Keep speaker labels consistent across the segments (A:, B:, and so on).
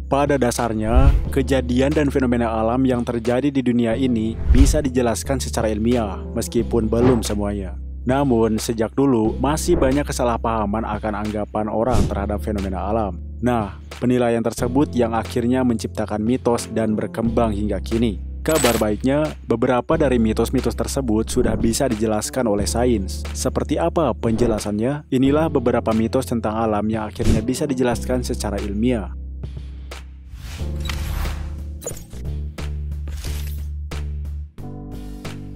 A: Pada dasarnya, kejadian dan fenomena alam yang terjadi di dunia ini bisa dijelaskan secara ilmiah, meskipun belum semuanya. Namun, sejak dulu masih banyak kesalahpahaman akan anggapan orang terhadap fenomena alam. Nah, penilaian tersebut yang akhirnya menciptakan mitos dan berkembang hingga kini. Kabar baiknya, beberapa dari mitos-mitos tersebut sudah bisa dijelaskan oleh sains. Seperti apa penjelasannya? Inilah beberapa mitos tentang alam yang akhirnya bisa dijelaskan secara ilmiah.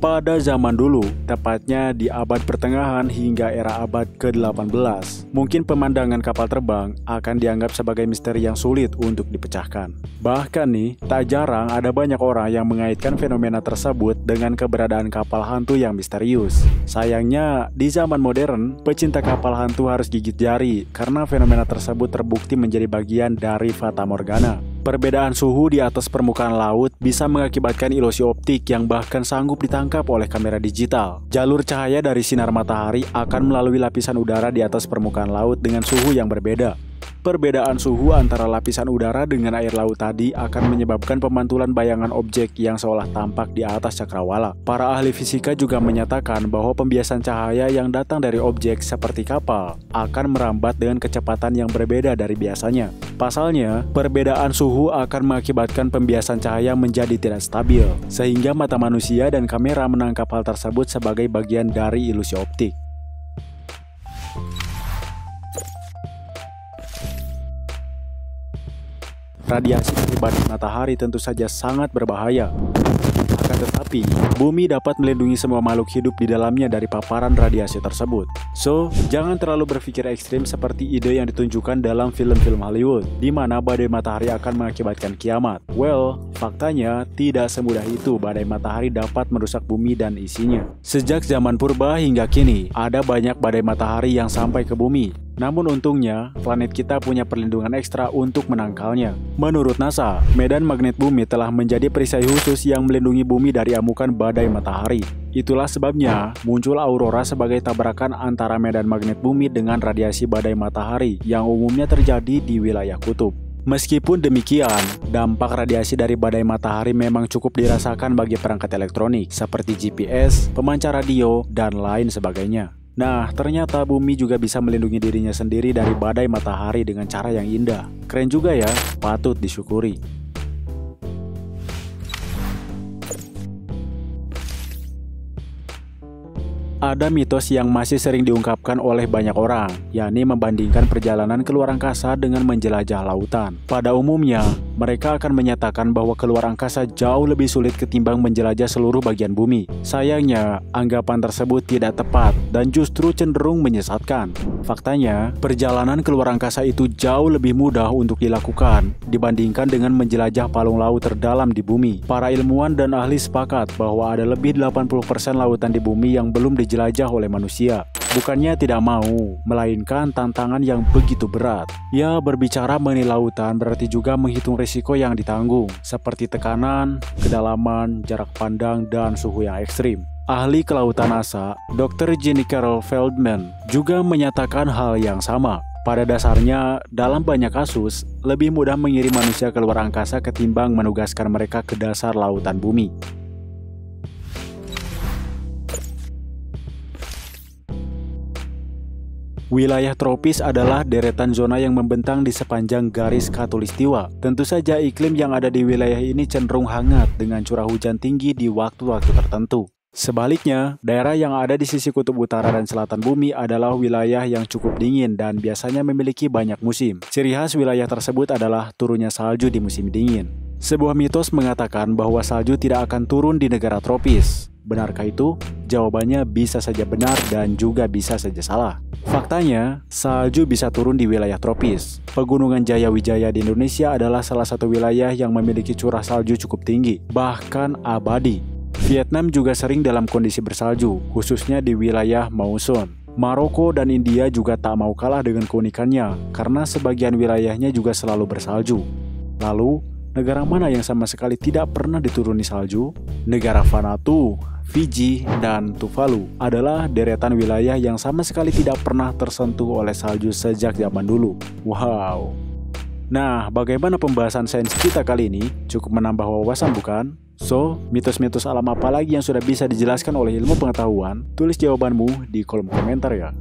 A: Pada zaman dulu, tepatnya di abad pertengahan hingga era abad ke-18, mungkin pemandangan kapal terbang akan dianggap sebagai misteri yang sulit untuk dipecahkan. Bahkan nih, tak jarang ada banyak orang yang mengaitkan fenomena tersebut dengan keberadaan kapal hantu yang misterius. Sayangnya, di zaman modern, pecinta kapal hantu harus gigit jari karena fenomena tersebut terbukti menjadi bagian dari fata morgana. Perbedaan suhu di atas permukaan laut bisa mengakibatkan ilusi optik yang bahkan sanggup ditangkap oleh kamera digital. Jalur cahaya dari sinar matahari akan melalui lapisan udara di atas permukaan laut dengan suhu yang berbeda. Perbedaan suhu antara lapisan udara dengan air laut tadi akan menyebabkan pemantulan bayangan objek yang seolah tampak di atas cakrawala. Para ahli fisika juga menyatakan bahwa pembiasan cahaya yang datang dari objek seperti kapal akan merambat dengan kecepatan yang berbeda dari biasanya. Pasalnya, perbedaan suhu akan mengakibatkan pembiasan cahaya menjadi tidak stabil, sehingga mata manusia dan kamera menangkap hal tersebut sebagai bagian dari ilusi optik. Radiasi dari badan matahari tentu saja sangat berbahaya. Akan tetapi, bumi dapat melindungi semua makhluk hidup di dalamnya dari paparan radiasi tersebut. So, jangan terlalu berpikir ekstrim seperti ide yang ditunjukkan dalam film-film Hollywood, di mana badai matahari akan mengakibatkan kiamat. Well, faktanya tidak semudah itu badai matahari dapat merusak bumi dan isinya. Sejak zaman purba hingga kini, ada banyak badai matahari yang sampai ke bumi. Namun untungnya, planet kita punya perlindungan ekstra untuk menangkalnya. Menurut NASA, medan magnet bumi telah menjadi perisai khusus yang melindungi bumi dari amukan badai matahari. Itulah sebabnya muncul aurora sebagai tabrakan antara medan magnet bumi dengan radiasi badai matahari yang umumnya terjadi di wilayah kutub. Meskipun demikian, dampak radiasi dari badai matahari memang cukup dirasakan bagi perangkat elektronik seperti GPS, pemancar radio, dan lain sebagainya. Nah, ternyata bumi juga bisa melindungi dirinya sendiri dari badai matahari dengan cara yang indah. Keren juga ya, patut disyukuri. Ada mitos yang masih sering diungkapkan oleh banyak orang, yakni membandingkan perjalanan ke luar angkasa dengan menjelajah lautan. Pada umumnya, mereka akan menyatakan bahwa keluar angkasa jauh lebih sulit ketimbang menjelajah seluruh bagian bumi. Sayangnya, anggapan tersebut tidak tepat dan justru cenderung menyesatkan. Faktanya, perjalanan keluar angkasa itu jauh lebih mudah untuk dilakukan dibandingkan dengan menjelajah palung laut terdalam di bumi. Para ilmuwan dan ahli sepakat bahwa ada lebih 80% lautan di bumi yang belum dijelajah oleh manusia. Bukannya tidak mau, melainkan tantangan yang begitu berat. Ya, berbicara mengenai lautan berarti juga menghitung risiko yang ditanggung, seperti tekanan, kedalaman, jarak pandang, dan suhu yang ekstrim. Ahli kelautan NASA, Dr. Jenny Carol Feldman, juga menyatakan hal yang sama. Pada dasarnya, dalam banyak kasus, lebih mudah mengirim manusia ke luar angkasa ketimbang menugaskan mereka ke dasar lautan bumi. Wilayah tropis adalah deretan zona yang membentang di sepanjang garis khatulistiwa. Tentu saja iklim yang ada di wilayah ini cenderung hangat dengan curah hujan tinggi di waktu-waktu tertentu. Sebaliknya, daerah yang ada di sisi kutub utara dan selatan bumi adalah wilayah yang cukup dingin dan biasanya memiliki banyak musim. Ciri khas wilayah tersebut adalah turunnya salju di musim dingin. Sebuah mitos mengatakan bahwa salju tidak akan turun di negara tropis. Benarkah itu? Jawabannya bisa saja benar dan juga bisa saja salah. Faktanya, salju bisa turun di wilayah tropis. Pegunungan Jayawijaya di Indonesia adalah salah satu wilayah yang memiliki curah salju cukup tinggi, bahkan abadi. Vietnam juga sering dalam kondisi bersalju, khususnya di wilayah Monsun. Maroko dan India juga tak mau kalah dengan keunikannya, karena sebagian wilayahnya juga selalu bersalju. Lalu, negara mana yang sama sekali tidak pernah dituruni salju? Negara Vanuatu, Fiji, dan Tuvalu adalah deretan wilayah yang sama sekali tidak pernah tersentuh oleh salju sejak zaman dulu. Wow! Nah, bagaimana pembahasan sains kita kali ini? Cukup menambah wawasan bukan? So, mitos-mitos alam apa lagi yang sudah bisa dijelaskan oleh ilmu pengetahuan? Tulis jawabanmu di kolom komentar ya.